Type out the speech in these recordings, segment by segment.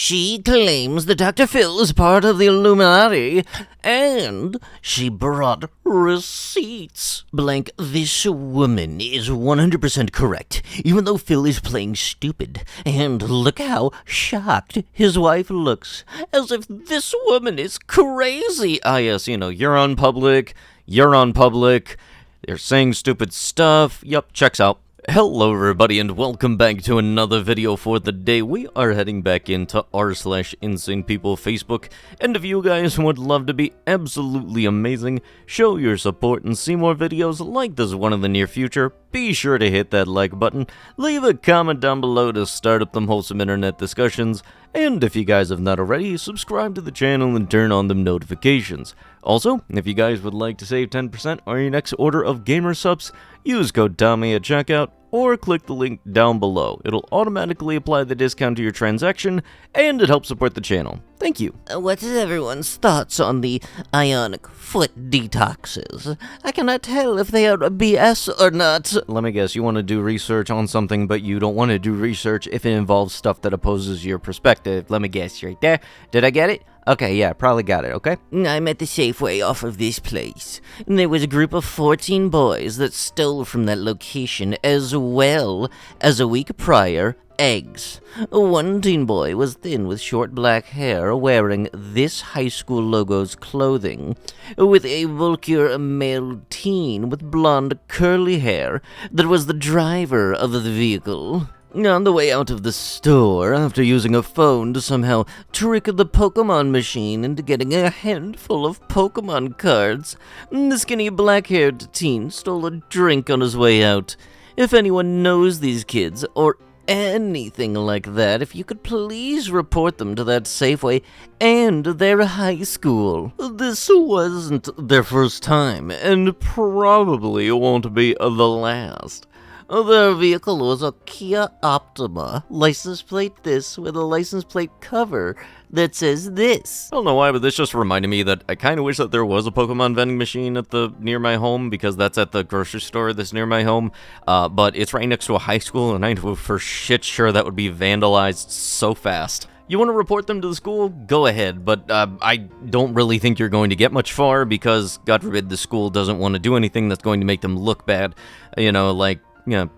She claims that Dr. Phil is part of the Illuminati, and she brought receipts. Blank, this woman is 100% correct, even though Phil is playing stupid. And look how shocked his wife looks, as if this woman is crazy. Yes, you're on public, they're saying stupid stuff. Yup, checks out. Hello everybody and welcome back to another video for the day. We are heading back into r/InsanePeople Facebook, and if you guys would love to be absolutely amazing, show your support and see more videos like this one in the near future, be sure to hit that like button, leave a comment down below to start up them wholesome internet discussions, and if you guys have not already, subscribe to the channel and turn on them notifications. Also, if you guys would like to save 10% on your next order of gamer subs, use code Tommy at checkout, or click the link down below. It'll automatically apply the discount to your transaction, and it helps support the channel. Thank you. What is everyone's thoughts on the Ionic foot detoxes? I cannot tell if they are BS or not. Let me guess, you want to do research on something, but you don't want to do research if it involves stuff that opposes your perspective. Let me guess, right there. Did I get it? Okay, yeah, probably got it, okay? I'm at the Safeway off of this place, and there was a group of 14 boys that stole from that location, as well as a week prior, eggs. One teen boy was thin with short black hair, wearing this high school logo's clothing, with a bulkier male teen with blonde curly hair that was the driver of the vehicle. On the way out of the store, after using a phone to somehow trick the Pokemon machine into getting a handful of Pokemon cards, the skinny black-haired teen stole a drink on his way out. If anyone knows these kids, or anything like that, if you could please report them to that Safeway and their high school. This wasn't their first time, and probably won't be the last. Their vehicle was a Kia Optima, license plate this, with a license plate cover that says this. I don't know why, but this just reminded me that I kind of wish that there was a Pokemon vending machine near my home, because that's at the grocery store that's near my home, but it's right next to a high school, and I know for shit sure that would be vandalized so fast. You want to report them to the school? Go ahead, but I don't really think you're going to get much far, because, God forbid, the school doesn't want to do anything that's going to make them look bad,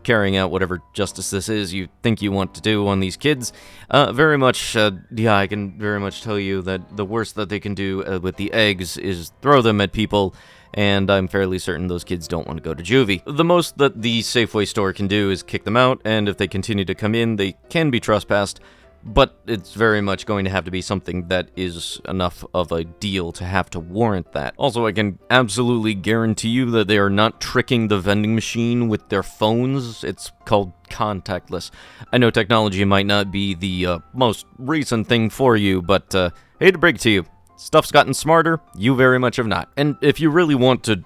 carrying out whatever justice this is you think you want to do on these kids. I can very much tell you that the worst that they can do with the eggs is throw them at people, and I'm fairly certain those kids don't want to go to juvie. The most that the Safeway store can do is kick them out, and if they continue to come in, they can be trespassed, but it's very much going to have to be something that is enough of a deal to have to warrant that. Also, I can absolutely guarantee you that they are not tricking the vending machine with their phones. It's called contactless. I know technology might not be the most recent thing for you, but hate to break it to you, stuff's gotten smarter, you very much have not. And if you really want to,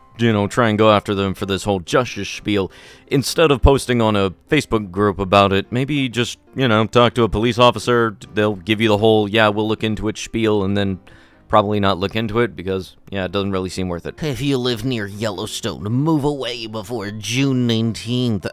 try and go after them for this whole justice spiel, instead of posting on a Facebook group about it, maybe just, talk to a police officer. They'll give you the whole, yeah, we'll look into it spiel, and then probably not look into it, because, yeah, it doesn't really seem worth it. If you live near Yellowstone, move away before June 19th.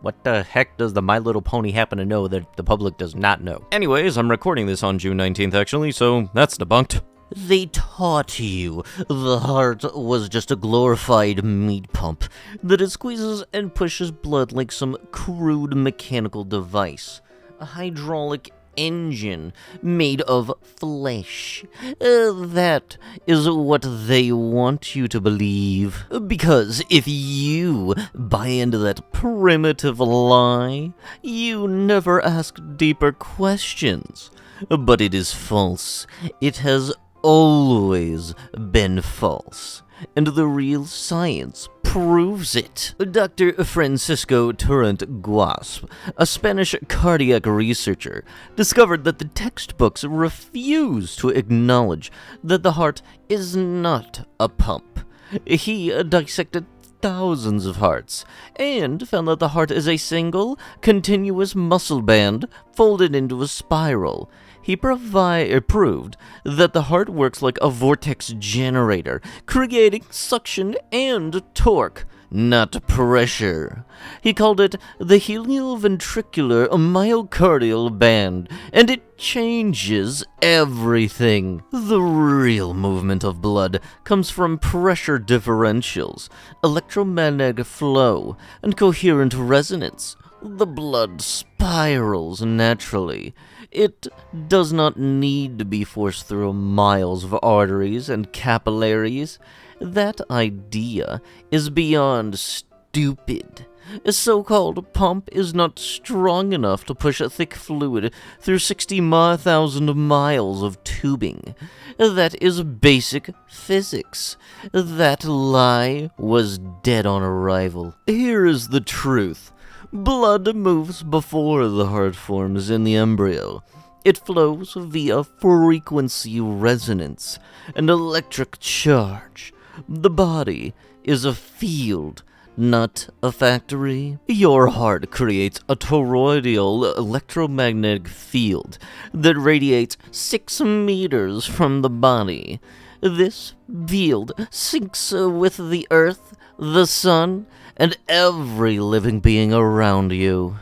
What the heck does the My Little Pony happen to know that the public does not know? Anyways, I'm recording this on June 19th, actually, so that's debunked. They taught you the heart was just a glorified meat pump, that it squeezes and pushes blood like some crude mechanical device. A hydraulic engine made of flesh. That is what they want you to believe. Because if you buy into that primitive lie, you never ask deeper questions. But it is false. It has always been false. And the real science proves it. Dr. Francisco Torrent Guasp, a Spanish cardiac researcher, discovered that the textbooks refuse to acknowledge that the heart is not a pump. He dissected thousands of hearts, and found that the heart is a single, continuous muscle band folded into a spiral. He proved that the heart works like a vortex generator, creating suction and torque, not pressure. He called it the helioventricular myocardial band, and it changes everything. The real movement of blood comes from pressure differentials, electromagnetic flow, and coherent resonance. The blood spirals naturally. It does not need to be forced through miles of arteries and capillaries. That idea is beyond stupid. A so-called pump is not strong enough to push a thick fluid through 60,000 miles of tubing. That is basic physics. That lie was dead on arrival. Here is the truth. Blood moves before the heart forms in the embryo. It flows via frequency resonance and electric charge. The body is a field, not a factory. Your heart creates a toroidal electromagnetic field that radiates 6 meters from the body. This field syncs with the earth, the sun, and every living being around you.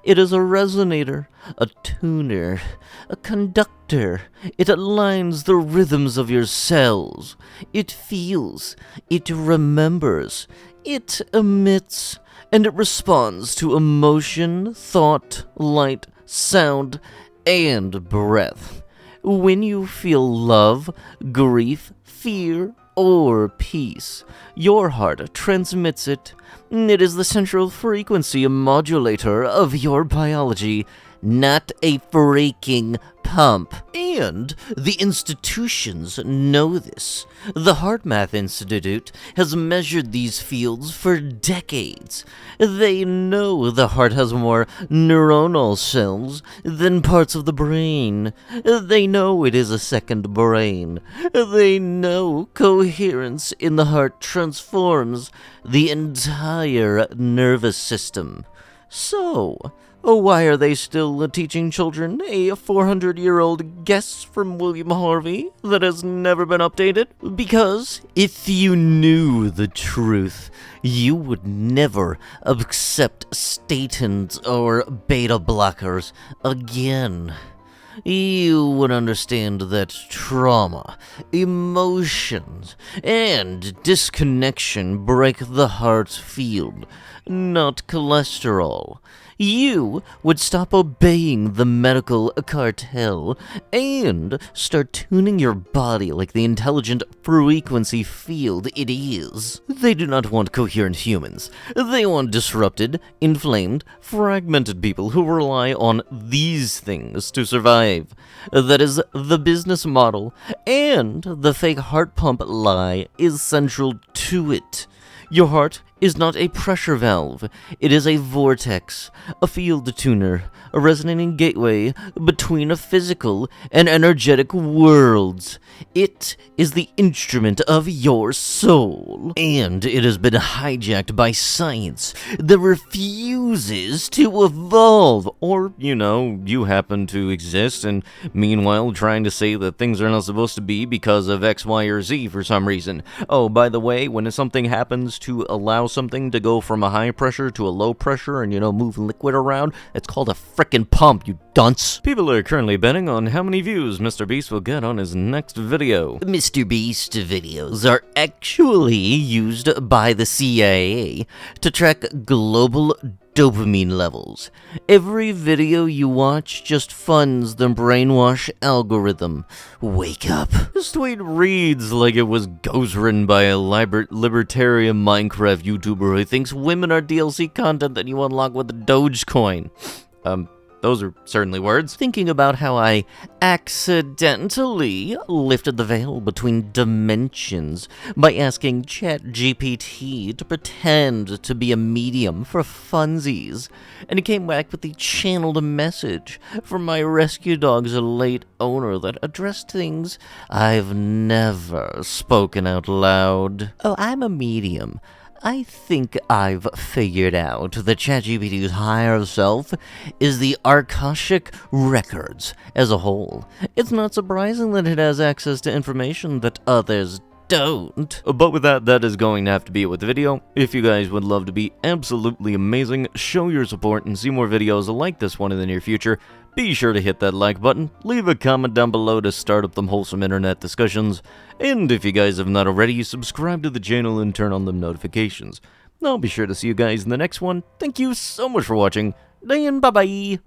It is a resonator, a tuner, a conductor. It aligns the rhythms of your cells. It feels, it remembers, it emits, and it responds to emotion, thought, light, sound, and breath. When you feel love, grief, fear, or peace, your heart transmits it. It is the central frequency modulator of your biology, not a freaking pump. And the institutions know this. The HeartMath Institute has measured these fields for decades. They know the heart has more neuronal cells than parts of the brain. They know it is a second brain. They know coherence in the heart transforms the entire nervous system. So, why are they still teaching children a 400-year-old guess from William Harvey that has never been updated? Because if you knew the truth, you would never accept statins or beta blockers again. You would understand that trauma, emotions, and disconnection break the heart's field, not cholesterol. You would stop obeying the medical cartel and start tuning your body like the intelligent frequency field it is. They do not want coherent humans. They want disrupted, inflamed, fragmented people who rely on these things to survive. That is the business model, and the fake heart pump lie is central to it. Your heart is not a pressure valve. It is a vortex, a field tuner, a resonating gateway between a physical and energetic worlds. It is the instrument of your soul, and it has been hijacked by science that refuses to evolve. Or, you happen to exist, and meanwhile trying to say that things are not supposed to be because of X, Y, or Z for some reason. Oh, by the way, when something happens to allow something to go from a high pressure to a low pressure and, move liquid around, it's called a frickin' pump, you dunce. People are currently betting on how many views MrBeast will get on his next video. MrBeast videos are actually used by the CIA to track global dopamine levels. Every video you watch just funds the brainwash algorithm. Wake up. This tweet reads like it was ghostwritten by a libertarian Minecraft YouTuber who thinks women are DLC content that you unlock with a Dogecoin. Those are certainly words. Thinking about how I accidentally lifted the veil between dimensions by asking ChatGPT to pretend to be a medium for funsies, and it came back with the channeled message from my rescue dog's late owner that addressed things I've never spoken out loud. Oh, I'm a medium. I think I've figured out that ChatGPT's higher self is the Akashic records as a whole. It's not surprising that it has access to information that others don't. But with that, that is going to have to be it with the video. If you guys would love to be absolutely amazing, show your support, and see more videos like this one in the near future, be sure to hit that like button, leave a comment down below to start up them wholesome internet discussions, and if you guys have not already, subscribe to the channel and turn on them notifications. I'll be sure to see you guys in the next one. Thank you so much for watching, and bye-bye!